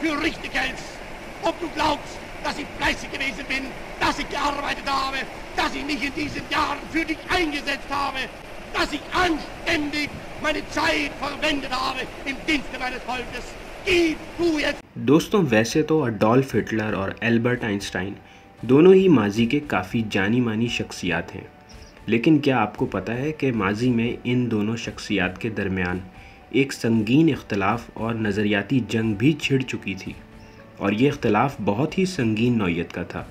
für richtig hältst. Ob du glaubst, dass ich fleißig gewesen bin, dass ich gearbeitet habe, dass ich mich in diesen Jahren für dich eingesetzt habe, dass ich anständig meine Zeit verwendet habe im Dienste meines Volkes. Gib du jetzt. दोस्तों, वैसे तो Adolf Hitler और Albert Einstein दोनों ही माजी के काफ़ी जानी मानी शख्सियात हैं, लेकिन क्या आपको पता है कि माजी में इन दोनों शख्सियात के दरमियान एक संगीन इख्तलाफ और नज़रियाती जंग भी छिड़ चुकी थी, और ये इख्तलाफ बहुत ही संगीन नौइयत का था।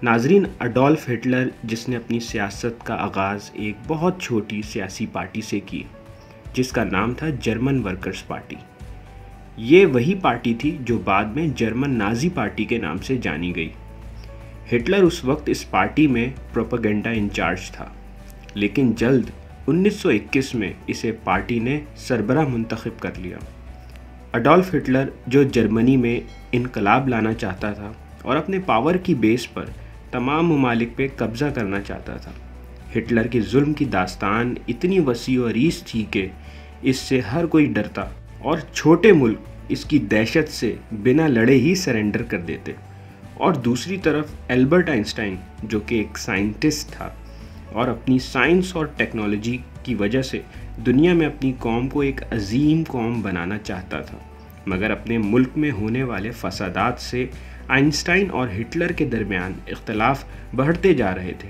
नाजरीन, अडोल्फ हिटलर जिसने अपनी सियासत का आगाज़ एक बहुत छोटी सियासी पार्टी से की जिसका नाम था जर्मन वर्कर्स पार्टी। ये वही पार्टी थी जो बाद में जर्मन नाजी पार्टी के नाम से जानी गई। हिटलर उस वक्त इस पार्टी में प्रोपेगेंडा इंचार्ज था, लेकिन जल्द 1921 में इसे पार्टी ने सरबराह मुंतखब कर लिया। अडोल्फ हिटलर जो जर्मनी में इनकलाब लाना चाहता था और अपने पावर की बेस पर तमाम ममालिक पे कब्ज़ा करना चाहता था। हिटलर के जुल्म की दास्तान इतनी वसी और रीस थी कि इससे हर कोई डरता और छोटे मुल्क इसकी दहशत से बिना लड़े ही सरेंडर कर देते। और दूसरी तरफ एल्बर्ट आइंस्टाइन जो कि एक साइंटिस्ट था और अपनी साइंस और टेक्नोलॉजी की वजह से दुनिया में अपनी कौम को एक अजीम कौम बनाना चाहता था, मगर अपने मुल्क में होने वाले फसादात से आइंस्टाइन और हिटलर के दरमियान इख्तलाफ बढ़ते जा रहे थे।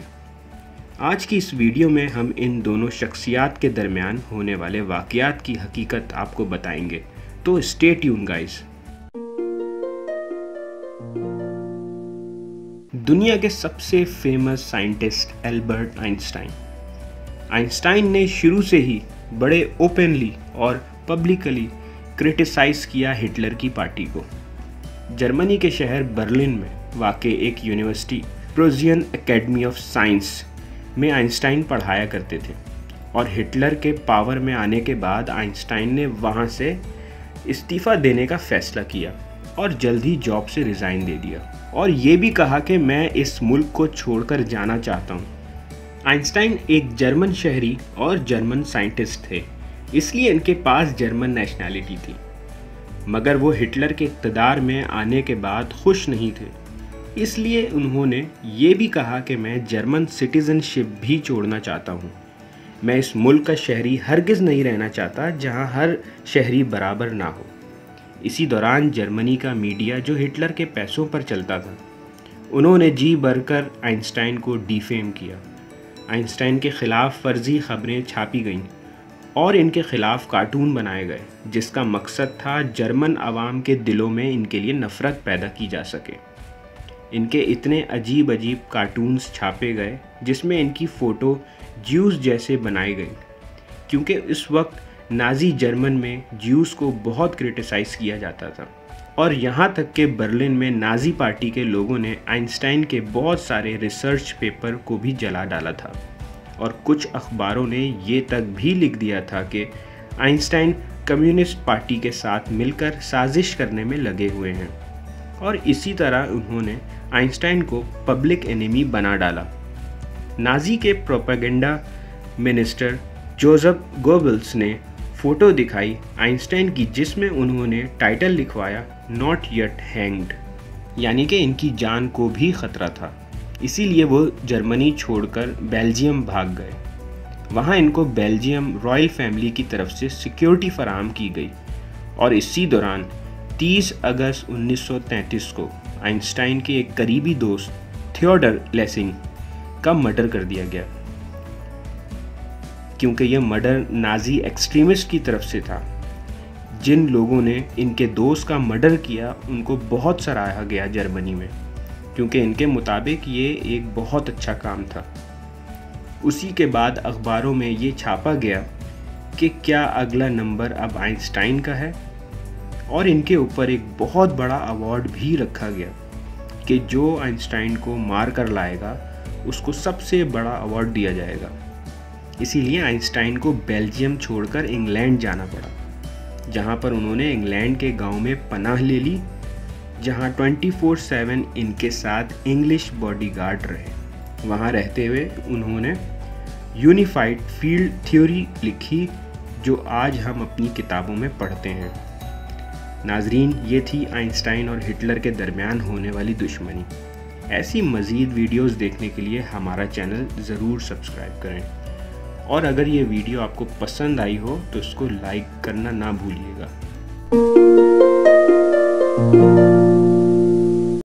आज की इस वीडियो में हम इन दोनों शख्सियात के दरमियान होने वाले वाक़यात की हकीकत आपको बताएंगे, तो स्टे ट्यून गाइस। दुनिया के सबसे famous scientist Albert Einstein. Einstein ने शुरू से ही बड़े ओपनली और पब्लिकली क्रिटिसाइज़ किया हिटलर की पार्टी को। जर्मनी के शहर बर्लिन में वाक़े एक यूनिवर्सिटी प्रोजियन एकेडमी ऑफ साइंस में आइंस्टाइन पढ़ाया करते थे, और हिटलर के पावर में आने के बाद आइंस्टाइन ने वहाँ से इस्तीफ़ा देने का फ़ैसला किया और जल्द ही जॉब से रिज़ाइन दे दिया, और ये भी कहा कि मैं इस मुल्क को छोड़कर जाना चाहता हूँ। आइंस्टाइन एक जर्मन शहरी और जर्मन साइंटिस्ट थे, इसलिए इनके पास जर्मन नेशनैलिटी थी, मगर वो हिटलर के इक़्तिदार में आने के बाद खुश नहीं थे। इसलिए उन्होंने ये भी कहा कि मैं जर्मन सिटीज़नशिप भी छोड़ना चाहता हूँ। मैं इस मुल्क का शहरी हरगिज़ नहीं रहना चाहता जहाँ हर शहरी बराबर ना हो। इसी दौरान जर्मनी का मीडिया जो हिटलर के पैसों पर चलता था, उन्होंने जी भरकर आइंस्टाइन को डिफेम किया। आइंस्टाइन के ख़िलाफ़ फ़र्ज़ी ख़बरें छापी गईं और इनके ख़िलाफ़ कार्टून बनाए गए, जिसका मकसद था जर्मन आवाम के दिलों में इनके लिए नफ़रत पैदा की जा सके। इनके इतने अजीब अजीब कार्टून्स छापे गए जिसमें इनकी फ़ोटो ज्यूस जैसे बनाई गई, क्योंकि इस वक्त नाज़ी जर्मन में ज्यूस को बहुत क्रिटिसाइज़ किया जाता था, और यहाँ तक कि बर्लिन में नाज़ी पार्टी के लोगों ने आइंस्टाइन के बहुत सारे रिसर्च पेपर को भी जला डाला था, और कुछ अखबारों ने ये तक भी लिख दिया था कि आइंस्टाइन कम्युनिस्ट पार्टी के साथ मिलकर साजिश करने में लगे हुए हैं, और इसी तरह उन्होंने आइंस्टाइन को पब्लिक एनिमी बना डाला। नाजी के प्रोपेगेंडा मिनिस्टर जोसेफ गोबल्स ने फ़ोटो दिखाई आइंस्टाइन की, जिसमें उन्होंने टाइटल लिखवाया नॉट येट हैंग्ड, यानी कि इनकी जान को भी ख़तरा था। इसीलिए वो जर्मनी छोड़कर बेल्जियम भाग गए। वहाँ इनको बेल्जियम रॉयल फैमिली की तरफ से सिक्योरिटी फराहम की गई, और इसी दौरान 30 अगस्त 1933 को आइंस्टाइन के एक करीबी दोस्त थियोडर लेसिंग का मर्डर कर दिया गया, क्योंकि यह मर्डर नाजी एक्सट्रीमिस्ट की तरफ से था। जिन लोगों ने इनके दोस्त का मर्डर किया उनको बहुत सराहा गया जर्मनी में, क्योंकि इनके मुताबिक ये एक बहुत अच्छा काम था। उसी के बाद अखबारों में ये छापा गया कि क्या अगला नंबर अब आइंस्टाइन का है, और इनके ऊपर एक बहुत बड़ा अवार्ड भी रखा गया कि जो आइंस्टाइन को मार कर लाएगा उसको सबसे बड़ा अवार्ड दिया जाएगा। इसीलिए आइंस्टाइन को बेल्जियम छोड़कर इंग्लैंड जाना पड़ा, जहाँ पर उन्होंने इंग्लैंड के गांव में पनाह ले ली, जहाँ 24/7 इनके साथ इंग्लिश बॉडीगार्ड रहे। वहाँ रहते हुए उन्होंने यूनिफाइड फील्ड थ्योरी लिखी, जो आज हम अपनी किताबों में पढ़ते हैं। नाजरीन, ये थी आइंस्टाइन और हिटलर के दरमियान होने वाली दुश्मनी। ऐसी मज़ीद वीडियोस देखने के लिए हमारा चैनल ज़रूर सब्सक्राइब करें और अगर ये वीडियो आपको पसंद आई हो तो इसको लाइक करना ना भूलिएगा।